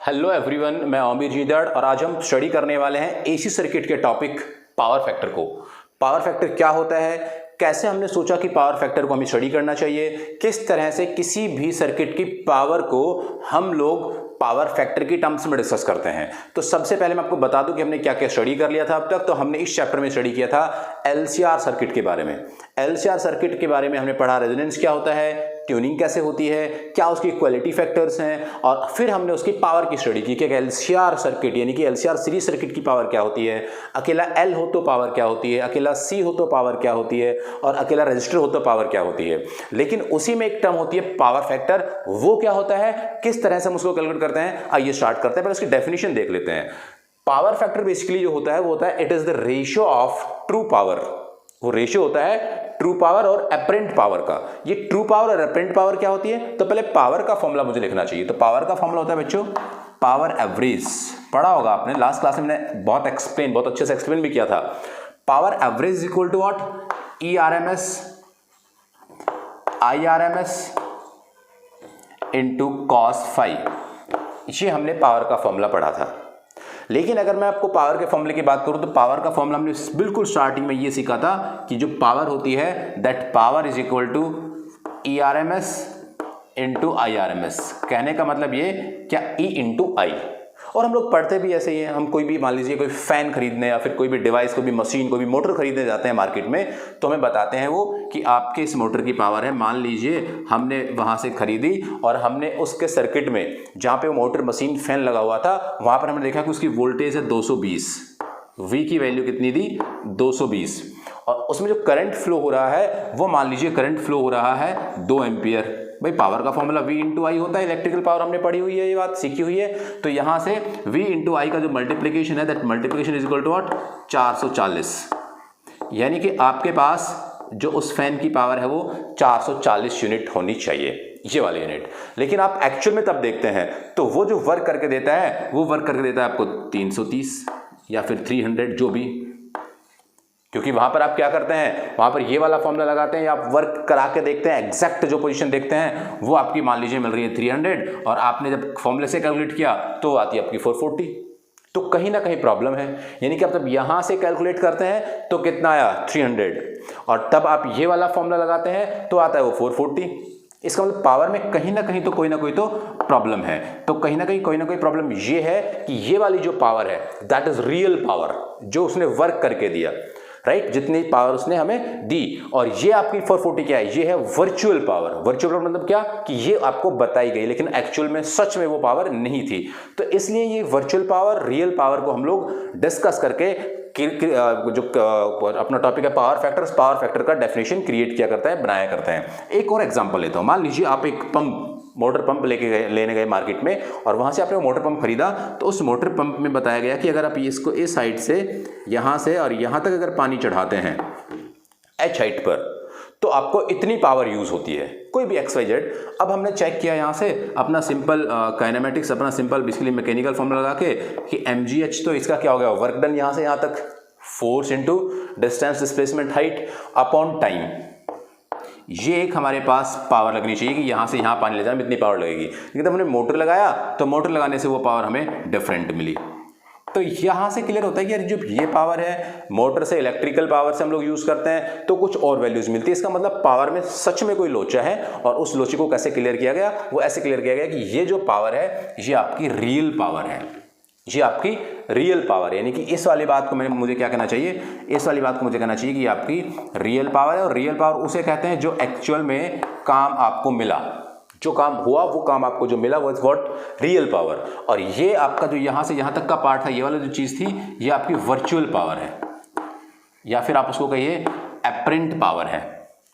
Hello everyone, मैं आमिर जीदड़ और आज हम स्टडी करने वाले हैं एसी सर्किट के टॉपिक पावर फैक्टर को। पावर फैक्टर क्या होता है, कैसे हमने सोचा कि पावर फैक्टर को हमें स्टडी करना चाहिए, किस तरह से किसी भी सर्किट की पावर को हम लोग पावर फैक्टर की टर्म्स में डिस्कस करते हैं। तो सबसे पहले मैं आपको बता दूं कि हमने क्या क्या स्टडी कर लिया था अब तक। तो हमने इस चैप्टर में स्टडी किया था एलसीआर सर्किट के बारे में। एलसीआर सर्किट के बारे में हमने पढ़ा रेजोनेंस क्या होता है, ट्यूनिंग कैसे होती है, क्या उसकी क्वालिटी फैक्टर्स हैं, और फिर हमने उसकी पावर की स्टडी की कि एलसीआर सर्किट यानी कि एलसीआर सीरीज सर्किट की पावर क्या होती है, अकेला एल हो तो पावर क्या होती है, अकेला सी हो तो पावर क्या होती है, और अकेला रजिस्टर हो तो पावर क्या होती है। लेकिन उसी में एक टर्म होती है पावर फैक्टर। वो क्या होता है, किस तरह से हम उसको कैलकुलेट करते हैं, आइए स्टार्ट करते हैं। पहले उसकी डेफिनेशन देख लेते हैं। पावर फैक्टर बेसिकली जो होता है वो होता है it is the ratio of true power. वो रेशियो होता है ट्रू पावर और एपरेंट पावर का। ये ट्रू पावर और एपरेंट पावर क्या होती है, तो पहले पावर का फॉर्मूला मुझे लिखना चाहिए। तो पावर का फॉर्मूला होता है बच्चों पावर एवरेज। पढ़ा होगा आपने लास्ट क्लास में, मैंने बहुत अच्छे से एक्सप्लेन भी किया था। Power average is equal to what, E R M S I R M S into cos phi. ये हमने पावर का फॉर्मूला पढ़ा था। लेकिन अगर मैं आपको पावर के फॉर्मूले की बात करूं तो पावर का फॉर्मूला हमने बिल्कुल स्टार्टिंग में ये सीखा था कि जो पावर होती है that power is equal to E R M S into I R M S. कहने का मतलब ये क्या, ई इंटू आई। और हम लोग पढ़ते भी ऐसे ही हैं। हम कोई भी मान लीजिए कोई फैन खरीदने या फिर कोई भी डिवाइस, कोई भी मशीन, कोई भी मोटर खरीदने जाते हैं मार्केट में, तो हमें बताते हैं वो कि आपके इस मोटर की पावर है, मान लीजिए हमने वहाँ से खरीदी और हमने उसके सर्किट में जहाँ पे वो मोटर मशीन फैन लगा हुआ था वहाँ पर हमने देखा कि उसकी वोल्टेज है 220, वी की वैल्यू कितनी दी 220, और उसमें जो करंट फ्लो हो रहा है वो मान लीजिए करंट फ्लो हो रहा है 2 एम्पियर। भाई पावर का फॉर्मूला V इंटू आई होता है, इलेक्ट्रिकल पावर हमने पढ़ी हुई है, ये बात सीखी हुई है। तो यहाँ से V इंटू आई का जो मल्टीप्लिकेशन है that multiplication is equal to what, 440। यानी कि आपके पास जो उस फैन की पावर है वो 440 यूनिट होनी चाहिए, ये वाले यूनिट। लेकिन आप एक्चुअल में तब देखते हैं तो वो जो वर्क करके देता है वो वर्क करके देता है आपको 330 या फिर 300 जो भी, क्योंकि वहां पर आप क्या करते हैं, वहां पर ये वाला फॉर्मूला लगाते हैं या आप वर्क करा के देखते हैं, एग्जैक्ट जो पोजीशन देखते हैं वो आपकी मान लीजिए मिल रही है 300, और आपने जब फॉर्मूले से कैलकुलेट किया तो आती है आपकी 440। तो कहीं ना कहीं प्रॉब्लम है। यानी कि आप जब यहां से कैलकुलेट करते हैं तो कितना आया 300, और तब आप ये वाला फॉर्मूला लगाते हैं तो आता है वो 440। इसका मतलब पावर में कहीं ना कहीं तो कोई ना कोई तो प्रॉब्लम है। तो कहीं ना कहीं कोई ना कोई प्रॉब्लम ये है कि ये वाली जो पावर है दैट इज रियल पावर, जो उसने वर्क करके दिया, राइट, जितनी पावर उसने हमें दी। और ये आपकी 440 क्या है, ये है वर्चुअल पावर। वर्चुअल पावर मतलब क्या, कि ये आपको बताई गई लेकिन एक्चुअल में सच में वो पावर नहीं थी। तो इसलिए ये वर्चुअल पावर रियल पावर को हम लोग डिस्कस करके जो अपना टॉपिक है पावर फैक्टर का डेफिनेशन क्रिएट किया करता है, बनाया करता है। एक और एग्जांपल लेता हूं। मान लीजिए आप एक मोटर पंप लेने गए मार्केट में, और वहां से आपने वो मोटर पंप खरीदा। तो उस मोटर पंप में बताया गया कि अगर आप इसको इस साइड से, यहां से और यहां तक अगर पानी चढ़ाते हैं एच हाइट पर, तो आपको इतनी पावर यूज होती है, कोई भी XYZ। अब हमने चेक किया यहाँ से अपना सिंपल काइनेमेटिक्स, अपना सिंपल बेसिकली मैकेनिकल फॉर्मूला लगा के कि mgh, तो इसका क्या हो गया, वर्क डन यहाँ से यहाँ तक, force into distance displacement height upon time. ये एक हमारे पास पावर लगनी चाहिए कि यहाँ से यहाँ पानी ले जाने में इतनी पावर लगेगी। लेकिन जब हमने मोटर लगाया तो मोटर लगाने से वो पावर हमें डिफरेंट मिली। तो यहाँ से क्लियर होता है कि यार जो ये पावर है मोटर से, इलेक्ट्रिकल पावर से हम लोग यूज करते हैं तो कुछ और वैल्यूज मिलती है। इसका मतलब पावर में सच में कोई लोचा है। और उस लोचे को कैसे क्लियर किया गया, वो ऐसे क्लियर किया गया कि ये जो पावर है ये आपकी रियल पावर है, ये आपकी रियल पावर। यानी कि इस वाली बात को मुझे क्या कहना चाहिए, इस वाली बात को मुझे कहना चाहिए कि आपकी रियल पावर है। और रियल पावर उसे कहते हैं जो एक्चुअल में काम आपको मिला, जो काम हुआ वो काम आपको जो मिला, वो इज व्हाट, रियल पावर। और ये आपका जो यहां से यहां तक का पार्ट था, ये वाला जो चीज थी, ये आपकी वर्चुअल पावर है, या फिर आप उसको कहिए एपरेंट पावर है,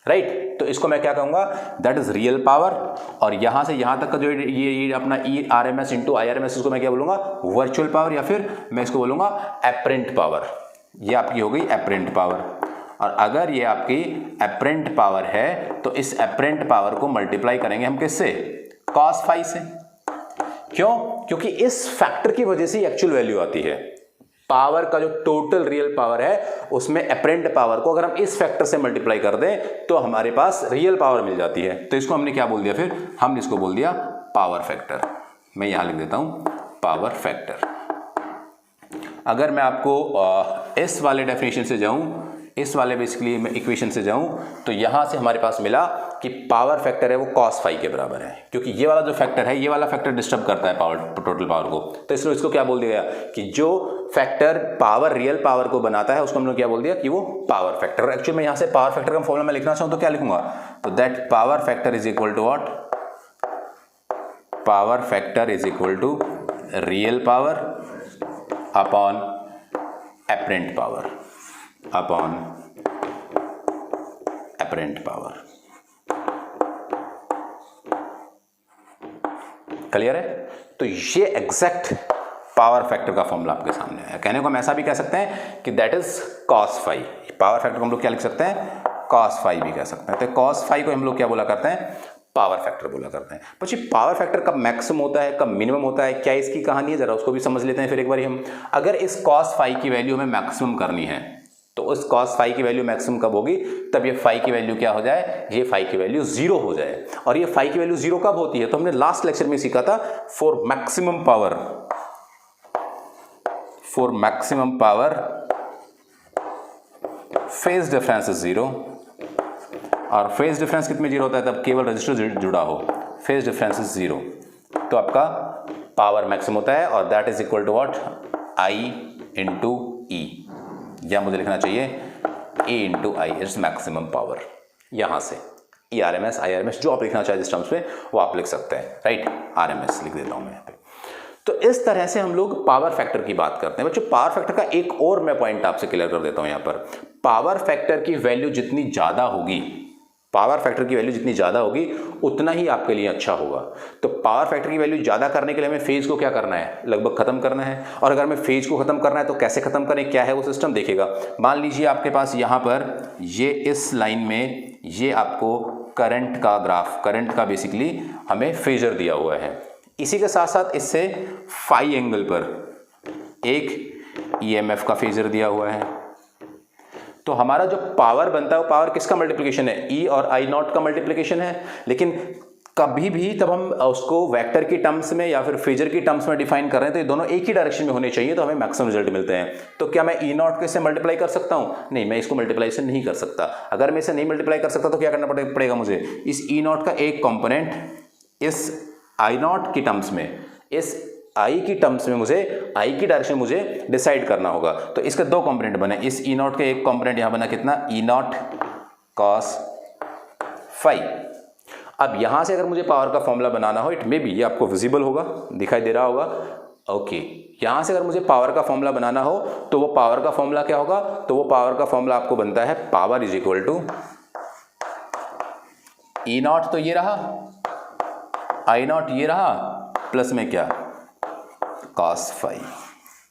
राइट। तो इसको मैं क्या कहूंगा, दैट इज रियल पावर। और यहां से यहां तक का जो ये अपना ERMS इंटू IRMS, इसको मैं क्या बोलूंगा, वर्चुअल पावर, या फिर मैं इसको बोलूंगा एपरेंट पावर। ये आपकी हो गई एपरेंट पावर। और अगर ये आपकी एपरेंट पावर है तो इस एपरेंट पावर को मल्टीप्लाई करेंगे हम किससे, cos फाई से। क्यों, क्योंकि इस फैक्टर की वजह से एक्चुअल वैल्यू आती है। पावर का जो टोटल रियल पावर है उसमें एपरेंट पावर को अगर हम इस फैक्टर से मल्टीप्लाई कर दें तो हमारे पास रियल पावर मिल जाती है। तो इसको हमने क्या बोल दिया, फिर हमने इसको बोल दिया पावर फैक्टर। मैं यहां लिख देता हूं पावर फैक्टर। अगर मैं आपको इस वाले डेफिनेशन से जाऊं, इस वाले बेसिकली मैं इक्वेशन से जाऊं, तो यहां से हमारे पास मिला कि पावर फैक्टर है वो cos फाई के बराबर है, क्योंकि ये वाला जो फैक्टर है, ये वाला फैक्टर डिस्टर्ब करता है पावर, टोटल पावर को। तो इसलिए इसको क्या बोल दिया गया कि जो फैक्टर पावर, रियल पावर को बनाता है, उसको हमने क्या बोल दिया कि वो पावर फैक्टर। एक्चुअली मैं यहां से पावर फैक्टर का फॉर्मूला मैं लिखना चाहूं तो क्या लिखूंगा, तो that power factor is equal to what, power factor is equal to real power upon apparent power, upon apparent power. Clear है? तो ये एग्जैक्ट पावर फैक्टर का फॉर्मूला आपके सामने है। कहने को हम ऐसा भी कह सकते हैं कि that is cos phi. Power factor को हम लोग क्या लिख सकते हैं, cos फाई भी कह सकते हैं। तो cos फाई को हम लोग क्या बोला करते हैं, पावर फैक्टर बोला करते हैं। बच्चे पावर फैक्टर कब मैक्सिमम होता है, कब मिनिमम होता है, क्या इसकी कहानी है, जरा उसको भी समझ लेते हैं फिर एक बार हम। अगर इस cos फाई की वैल्यू हमें मैक्सिमम करनी है, तो उस cos फाई की वैल्यू मैक्सिमम कब होगी, तब ये फाई की वैल्यू क्या हो जाए, ये फाई की वैल्यू 0 हो जाए। और ये फाई की वैल्यू 0 कब होती है, तो हमने लास्ट लेक्चर में सीखा था, for maximum power, for maximum power phase difference is 0। और फेज डिफरेंस कितने 0 होता है, तब केवल रजिस्टर जुड़ा हो, फेज डिफरेंस इज 0, तो आपका पावर मैक्सिमम होता है। और that is equal to what, I into E, या मुझे लिखना चाहिए A into I is maximum power. यहां से E R M S, I R M S, जो आप लिखना चाहे इस टर्म्स में वो आप लिख सकते हैं, राइट। आर एम एस लिख देता हूं मैं यहाँ पे। तो इस तरह से हम लोग पावर फैक्टर की बात करते हैं। बच्चों पावर फैक्टर का एक और मैं पॉइंट आपसे क्लियर कर देता हूं यहाँ पर। पावर फैक्टर की वैल्यू जितनी ज्यादा होगी, पावर फैक्टर की वैल्यू जितनी ज्यादा होगी उतना ही आपके लिए अच्छा होगा। तो पावर फैक्टर की वैल्यू ज्यादा करने के लिए हमें फेज को क्या करना है, लगभग खत्म करना है। और अगर हमें फेज को खत्म करना है तो कैसे खत्म करें, क्या है वो सिस्टम देखेगा। मान लीजिए आपके पास यहाँ पर ये इस लाइन में ये आपको करंट का ग्राफ, करंट का बेसिकली हमें फेजर दिया हुआ है। इसी के साथ साथ इससे फाई एंगल पर एक ईएमएफ का फेजर दिया हुआ है। तो हमारा जो पावर बनता है वो पावर किसका मल्टीप्लिकेशन है, ई और आई नॉट का मल्टीप्लिकेशन है। लेकिन कभी भी तब हम उसको वेक्टर की टर्म्स में या फिर फेजर की टर्म्स में डिफाइन कर रहे हैं तो ये दोनों एक ही डायरेक्शन में होने चाहिए, तो हमें मैक्सिमम रिजल्ट मिलते हैं। तो क्या मैं ई नॉट को इससे मल्टीप्लाई कर सकता हूं, नहीं, मैं इसको मल्टीप्लाइजेशन नहीं कर सकता। अगर मैं इसे नहीं मल्टीप्लाई कर सकता तो क्या करना पड़ेगा मुझे, इस ई नॉट का एक कॉम्पोनेंट इस आई नॉट की टर्म्स में, इस आई की टर्म्स में मुझे आई की डायरेक्शन मुझे डिसाइड करना होगा। तो इसके दो कंपोनेंट बने, इस ई नॉट के एक कंपोनेंट यहां बना कितना, ई नॉट कॉस फाई। अब यहां से अगर मुझे पावर का फॉर्मूला बनाना हो, इट मे बी, ये आपको विजिबल होगा, दिखाई दे रहा होगा, ओके। यहां से अगर मुझे पावर का फॉर्मूला बनाना हो तो वो पावर का फॉर्मूला क्या होगा, तो वो पावर का फॉर्मूला आपको बनता है power is equal to E naught, तो ये रहा, आई नॉट ये रहा, प्लस में क्या, कॉस फाई।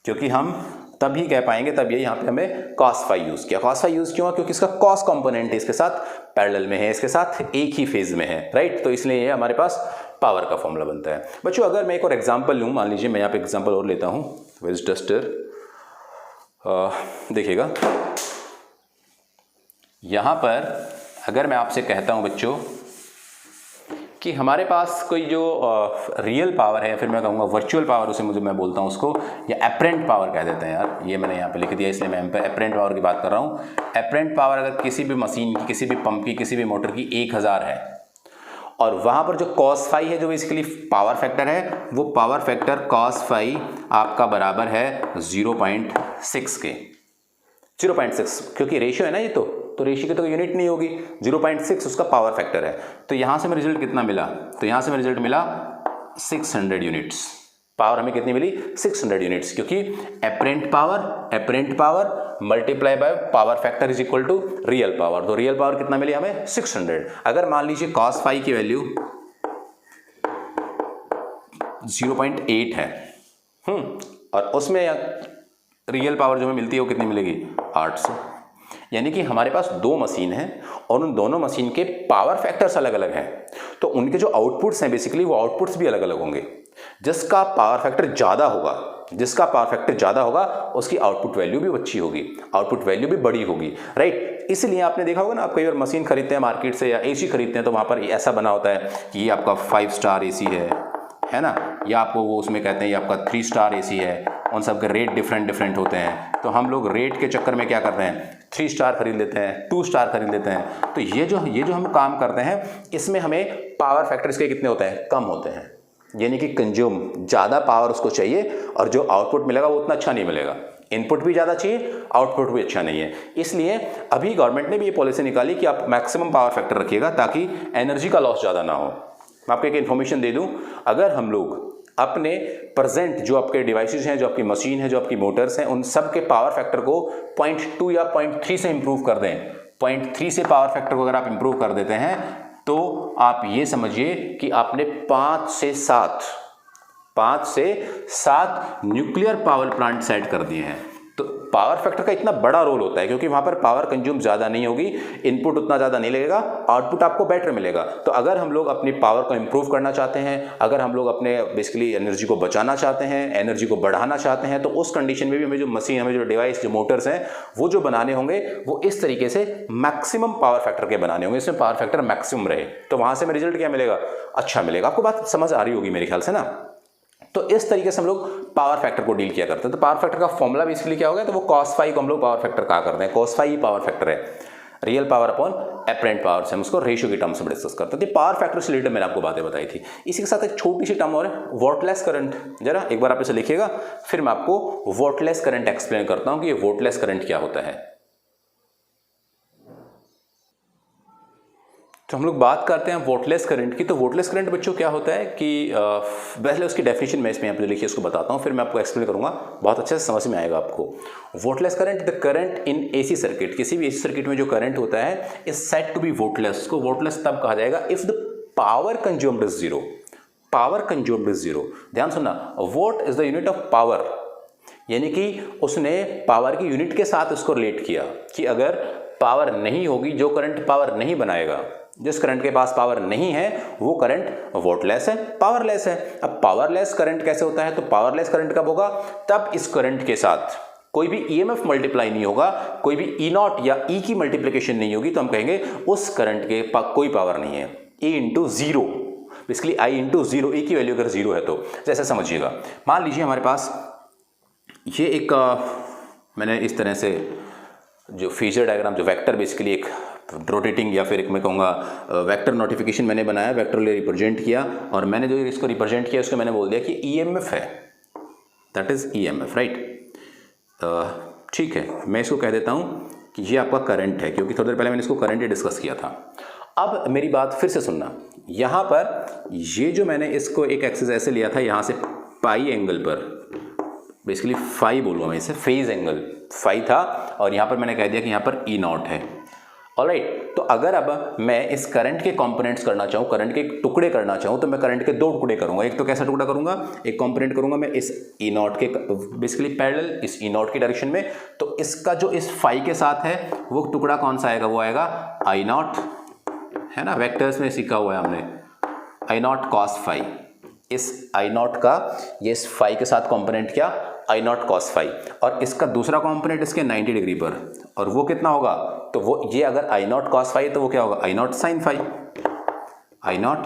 क्योंकि हम तभी कह पाएंगे, तब ये यहाँ पे हमें कॉस फाई यूज किया। कॉस फाई यूज क्यों, क्योंकि इसका कॉस कंपोनेंट है, इसके साथ पैरेलल में है, इसके साथ एक ही फेज में है, राइट। तो इसलिए ये हमारे पास पावर का फॉर्मूला बनता है। बच्चों अगर मैं एक और एग्जांपल लूँ, मान लीजिए मैं यहाँ पे एग्जांपल और लेता हूँ, वेज डस्टर, देखिएगा यहाँ पर अगर मैं आपसे कहता हूँ बच्चों कि हमारे पास कोई जो रियल पावर है, फिर मैं कहूँगा वर्चुअल पावर, उसे मैं बोलता हूँ उसको, या एपरेंट पावर कह देते हैं यार, ये मैंने यहाँ पे लिख दिया इसलिए मैं एपरेंट पावर की बात कर रहा हूँ। एपरेंट पावर अगर किसी भी मशीन की, किसी भी पंप की, किसी भी मोटर की 1000 है, और वहाँ पर जो कॉस फाई है, जो बेसिकली पावर फैक्टर है, वो पावर फैक्टर कॉस फाई आपका बराबर है 0.6 के, 0.6, क्योंकि रेशियो है ना ये, तो रेशियो की तो यूनिट नहीं होगी, 0.6 उसका पावर फैक्टर है। तो यहाँ से हमें रिजल्ट कितना मिला, तो यहाँ से हमें रिजल्ट मिला 600 यूनिट्स। पावर हमें कितनी मिली, 600 यूनिट्स, क्योंकि apparent power multiply by power factor is equal to real power. तो रियल पावर कितना मिली हमें, 600। अगर मान लीजिए कॉस फाई की वैल्यू 0.8 है, और उसमें रियल पावर जो हमें मिलती है वो कितनी मिलेगी, 800। यानी कि हमारे पास दो मशीन है और उन दोनों मशीन के पावर फैक्टर्स अलग अलग हैं, तो उनके जो आउटपुट्स हैं बेसिकली वो आउटपुट्स भी अलग अलग होंगे। जिसका पावर फैक्टर ज़्यादा होगा उसकी आउटपुट वैल्यू भी अच्छी होगी, आउटपुट वैल्यू भी बड़ी होगी, राइट। इसलिए आपने देखा होगा ना, आप कई बार मशीन खरीदते हैं मार्केट से या एसी खरीदते हैं तो वहाँ पर ऐसा बना होता है कि ये आपका 5 स्टार एसी है, है ना, या आपको वो उसमें कहते हैं ये आपका 3 स्टार AC है, उन सब के रेट डिफरेंट होते हैं। तो हम लोग रेट के चक्कर में क्या करते हैं, 3 स्टार खरीद लेते हैं, 2 स्टार खरीद लेते हैं। तो ये जो हम काम करते हैं, इसमें हमें पावर फैक्टर इसके कितने होते हैं, कम होते हैं। यानी कि कंज्यूम ज़्यादा पावर उसको चाहिए और जो आउटपुट मिलेगा वो उतना अच्छा नहीं मिलेगा। इनपुट भी ज़्यादा चाहिए, आउटपुट भी अच्छा नहीं है। इसलिए अभी गवर्नमेंट ने भी ये पॉलिसी निकाली कि आप मैक्सिमम पावर फैक्टर रखिएगा ताकि एनर्जी का लॉस ज़्यादा ना हो। मैं आपको एक इन्फॉर्मेशन दे दूं, अगर हम लोग अपने प्रेजेंट जो आपके डिवाइसेस हैं, जो आपकी मशीन है, जो आपकी मोटर्स हैं, उन सब के पावर फैक्टर को 0.2 या 0.3 से इंप्रूव कर दें, 0.3 से पावर फैक्टर को अगर आप इंप्रूव कर देते हैं तो आप ये समझिए कि आपने 5 से 7 न्यूक्लियर पावर प्लांट सेट कर दिए हैं। तो पावर फैक्टर का इतना बड़ा रोल होता है क्योंकि वहां पर पावर कंज्यूम ज़्यादा नहीं होगी, इनपुट उतना ज़्यादा नहीं लगेगा, आउटपुट आपको बेटर मिलेगा। तो अगर हम लोग अपनी पावर को इंप्रूव करना चाहते हैं, अगर हम लोग अपने बेसिकली एनर्जी को बचाना चाहते हैं, एनर्जी को बढ़ाना चाहते हैं, तो उस कंडीशन में भी हमें जो मशीन, हमें जो डिवाइस, जो मोटर्स हैं, वो जो बनाने होंगे वो इस तरीके से मैक्सिमम पावर फैक्टर के बनाने होंगे, इसमें पावर फैक्टर मैक्सिमम रहे। तो वहां से हमें रिजल्ट क्या मिलेगा, अच्छा मिलेगा। आपको बात समझ आ रही होगी मेरे ख्याल से ना। तो इस तरीके से हम लोग पावर फैक्टर को डील किया करते हैं। तो पावर फैक्टर का फॉर्मूला बेसिकली क्या होगा, तो वो cos phi को हम लोग पावर फैक्टर कहा करते हैं। cos phi ही पावर फैक्टर है, real power upon apparent power से हम उसको रेशियो की टर्म्स में डिस्कस करते थे। पावर फैक्टर से रिलेटेड मैंने आपको बातें बताई थी। इसी के साथ एक छोटी सी टर्म और है, वोल्टलेस करंट। जरा एक बार आप इसे लिखिएगा, फिर मैं आपको वोल्टलेस करंट एक्सप्लेन करता हूं कि ये वोल्टलेस करंट क्या होता है। तो हम लोग बात करते हैं वोल्टलेस करंट की। तो वोल्टलेस करंट बच्चों क्या होता है कि पहले उसकी डेफिनेशन मैं इसमें यहाँ पे लिखी उसको बताता हूँ, फिर मैं आपको एक्सप्लेन करूँगा, बहुत अच्छे से समझ में आएगा आपको। Wattless current, the current in AC circuit, किसी भी AC सर्किट में जो करंट होता है is said to be wattless. इसको वोल्टलेस तब कहा जाएगा if the power consumed is zero. Power consumed is zero, ध्यान सुनना, watt is the unit of power, यानी कि उसने पावर की यूनिट के साथ उसको रिलेट किया कि अगर पावर नहीं होगी, जो करंट पावर नहीं बनाएगा, जिस करंट के पास पावर नहीं है वो करंट वोल्टलेस है, पावरलेस है। अब पावरलेस करंट कैसे होता है, तो पावरलेस करंट कब होगा, तब इस करंट के साथ कोई भी EMF मल्टीप्लाई नहीं होगा, कोई भी E0 या E की मल्टीप्लिकेशन नहीं होगी, तो हम कहेंगे उस करंट के कोई पावर नहीं है। E into zero, basically I into zero, E की वैल्यू अगर जीरो है तो जैसे समझिएगा, मान लीजिए हमारे पास ये एक मैंने इस तरह से जो फेजर डायग्राम, जो वेक्टर बेसिकली एक रोटेटिंग या फिर एक मैं कहूँगा वेक्टर नोटिफिकेशन मैंने बनाया, वेक्टर रिप्रेजेंट किया, और मैंने जो इसको रिप्रेजेंट किया उसको मैंने बोल दिया कि EMF है, दैट इज EMF, राइट। ठीक है, मैं इसको कह देता हूँ कि ये आपका करंट है, क्योंकि थोड़ी देर पहले मैंने इसको करंट ही डिस्कस किया था। अब मेरी बात फिर से सुनना, यहाँ पर ये जो मैंने इसको एक एक्सिस ऐसे लिया था, यहाँ से पाई एंगल पर, बेसिकली फाई बोलूँगा मैं इसे, फेज एंगल फाई था, और यहाँ पर मैंने कह दिया कि यहाँ पर E0 है। ऑलराइट, तो अगर अब मैं इस करंट के कंपोनेंट्स करना चाहूँ, करंट के टुकड़े करना चाहूँ, तो मैं करंट के 2 टुकड़े करूँगा। एक तो कैसा टुकड़ा करूँगा, एक कंपोनेंट करूँगा मैं इस E0 के बेसिकली पैरेलल, इस E0 की डायरेक्शन में, तो इसका जो इस फाई के साथ है वो टुकड़ा कौन सा आएगा, वो आएगा I0, है ना, वेक्टर्स में सीखा हुआ है हमने, I0 cos phi। इस I0 का ये इस फाई के साथ कंपोनेंट क्या, I0 cos phi, और इसका दूसरा कंपोनेंट इसके 90 डिग्री पर, और वो कितना होगा, तो वो ये अगर I0 cos phi है तो वो क्या होगा, I0 sin phi, I0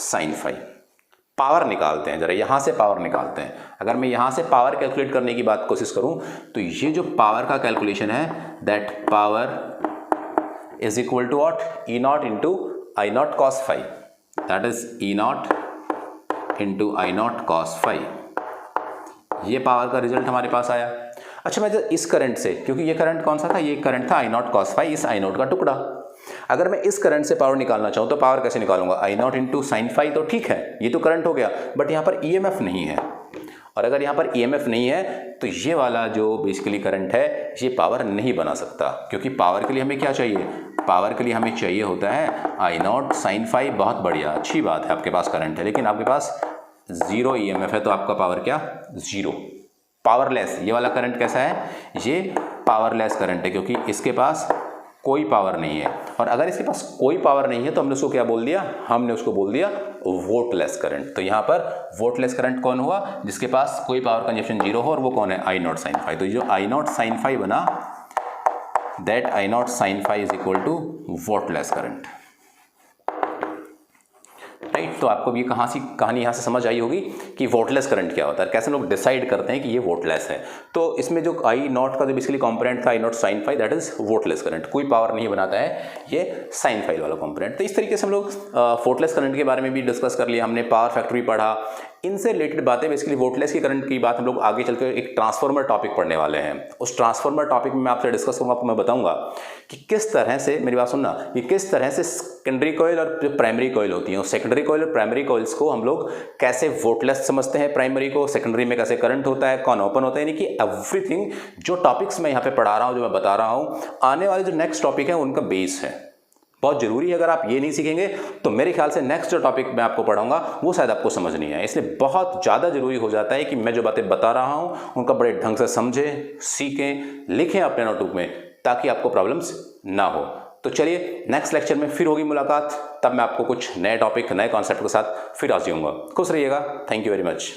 sin phi। Power निकालते हैं जरा, यहां से पावर निकालते हैं। अगर मैं यहां से पावर कैलकुलेट करने की बात कोशिश करूं तो ये जो पावर का कैलकुलेशन है, that power is equal to what, E0 into I0 cos phi, that is E0 into I0 cos phi। ये पावर का रिजल्ट हमारे पास आया। अच्छा, मैं इस करंट से, क्योंकि ये करंट कौन सा था, ये करंट था I0 cos phi, इस I0 का टुकड़ा, अगर मैं इस करंट से पावर निकालना चाहूँ तो पावर कैसे निकालूंगा, I0 इंटू साइन फाई, तो ठीक है ये तो करंट हो गया, बट यहाँ पर EMF नहीं है, और अगर यहाँ पर EMF नहीं है तो ये वाला जो बेसिकली करंट है ये पावर नहीं बना सकता, क्योंकि पावर के लिए हमें क्या चाहिए, पावर के लिए हमें चाहिए होता है I0 साइन फाई। बहुत बढ़िया, अच्छी बात है, आपके पास करंट है लेकिन आपके पास जीरो EMF है, तो आपका पावर क्या, जीरो, पावरलेस। ये वाला करंट कैसा है, ये पावरलेस करंट है, क्योंकि इसके पास कोई पावर नहीं है, और अगर इसके पास कोई पावर नहीं है तो हमने उसको क्या बोल दिया, हमने उसको बोल दिया वोल्टलेस करंट। तो यहाँ पर वोल्टलेस करंट कौन हुआ, जिसके पास कोई पावर कंजप्शन जीरो हो, और वो कौन है, I0 साइन फाई। तो ये जो I0 साइन फाई बना, that I0 sine phi is equal to wattless current, right. Right. तो आपको ये कहानी यहाँ से समझ आई होगी कि वोल्टलेस करंट क्या होता है, कैसे लोग डिसाइड करते हैं कि ये वोल्टलेस है। तो इसमें जो आई नॉट का जो बेसिकली कॉम्पोनेंट था, I naught sine phi, that is wattless current, कोई पावर नहीं बनाता है ये साइन फाई वाला कॉम्पोनेंट। तो इस तरीके से हम लोग वोल्टलेस करंट के बारे में भी डिस्कस कर लिया हमने, पावर फैक्टर भी पढ़ा, इनसे रिलेटेड बातें। बेसिकली वोल्टलेस की करंट की बात हम लोग आगे चलकर एक ट्रांसफार्मर टॉपिक पढ़ने वाले हैं। उस ट्रांसफार्मर टॉपिक में मैं आपसे डिस्कस करूंगा, आपको मैं बताऊंगा कि किस तरह से, मेरी बात सुनना, कि किस तरह से सेकेंडरी कॉइल और जो प्राइमरी कॉइल होती है, सेकेंडरी कॉइल और प्राइमरी कॉइल्स को हम लोग कैसे वोल्टलेस समझते हैं, प्राइमरी को, सेकेंडरी में कैसे करंट होता है, कौन ओपन होता है, यानी कि एवरीथिंग जो टॉपिक्स मैं यहाँ पे पढ़ा रहा हूँ, जो मैं बता रहा हूँ, आने वाले जो नेक्स्ट टॉपिक है उनका बेस है, बहुत जरूरी है। अगर आप ये नहीं सीखेंगे तो मेरे ख्याल से नेक्स्ट जो टॉपिक मैं आपको पढ़ाऊंगा वो शायद आपको समझ नहीं आए। इसलिए बहुत ज़्यादा जरूरी हो जाता है कि मैं जो बातें बता रहा हूँ उनका बड़े ढंग से समझें, सीखें, लिखें अपने नोटबुक में, ताकि आपको प्रॉब्लम्स ना हो। तो चलिए नेक्स्ट लेक्चर में फिर होगी मुलाकात, तब मैं आपको कुछ नए टॉपिक, नए कॉन्सेप्ट के साथ फिर आ जाऊँगा। खुश रहिएगा। Thank you very much.